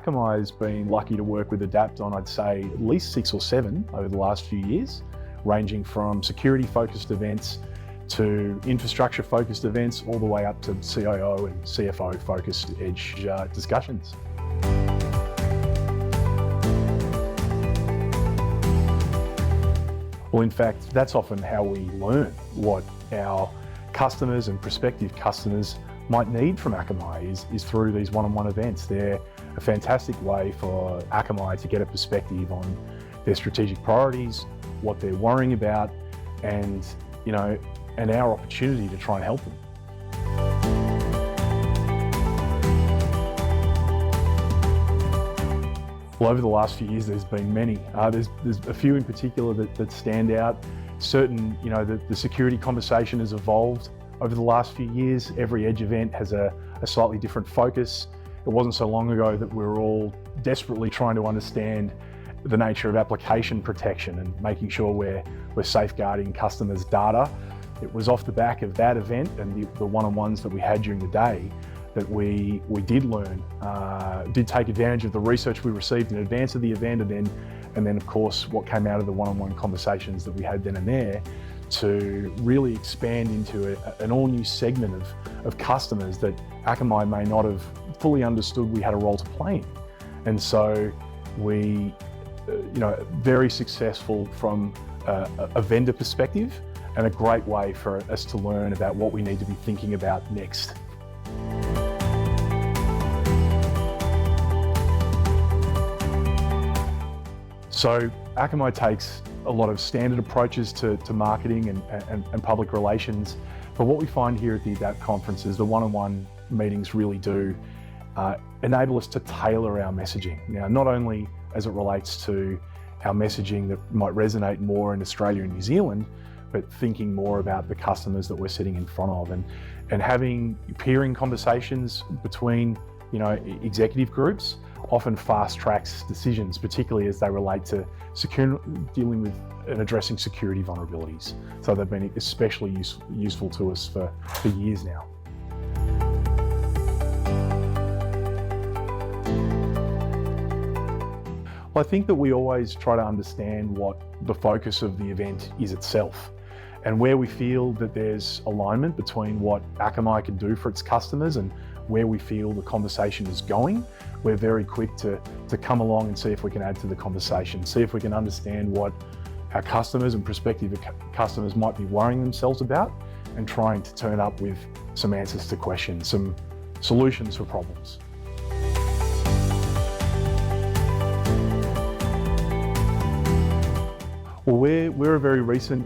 Akamai has been lucky to work with Adapt on, I'd say, at least 6 or 7 over the last few years, ranging from security-focused events to infrastructure-focused events, all the way up to CIO and CFO-focused edge discussions. Well, in fact, that's often how we learn what our customers and prospective customers might need from Akamai is through these one-on-one events. They're a fantastic way for Akamai to get a perspective on their strategic priorities, what they're worrying about, and our opportunity to try and help them. Well, over the last few years, there's been many. There's a few in particular that stand out. Certain, the security conversation has evolved over the last few years. Every Edge event has a slightly different focus. It wasn't so long ago that we were all desperately trying to understand the nature of application protection and making sure we're safeguarding customers' data. It was off the back of that event and the one-on-ones that we had during the day that we did learn, did take advantage of the research we received in advance of the event, and then of course what came out of the one-on-one conversations that we had then and there to really expand into an all-new segment of customers that Akamai may not have fully understood we had a role to play in. And so we, very successful from a vendor perspective, and a great way for us to learn about what we need to be thinking about next. So Akamai takes a lot of standard approaches to marketing and public relations, but what we find here at the Adapt conferences, the one-on-one meetings really do enable us to tailor our messaging. Now, not only as it relates to our messaging that might resonate more in Australia and New Zealand, but thinking more about the customers that we're sitting in front of and having peering conversations between executive groups often fast tracks decisions, particularly as they relate to dealing with and addressing security vulnerabilities. So they've been especially useful to us for years now. Well, I think that we always try to understand what the focus of the event is itself, and where we feel that there's alignment between what Akamai can do for its customers and where we feel the conversation is going. We're very quick to come along and see if we can add to the conversation, see if we can understand what our customers and prospective customers might be worrying themselves about, and trying to turn up with some answers to questions, some solutions for problems. Well, we're a very recent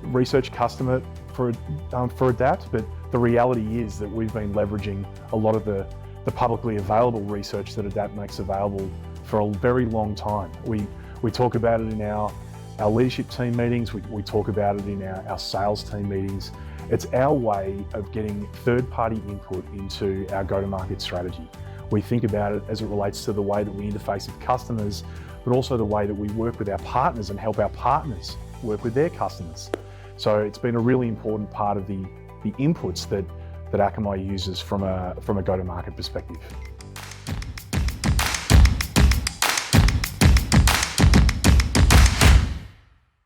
research customer for Adapt, but the reality is that we've been leveraging a lot of the publicly available research that Adapt makes available for a very long time. We talk about it in our leadership team meetings, we talk about it in our sales team meetings. It's our way of getting third-party input into our go-to-market strategy. We think about it as it relates to the way that we interface with customers, but also the way that we work with our partners and help our partners work with their customers. So it's been a really important part of the inputs that Akamai uses from a go-to-market perspective.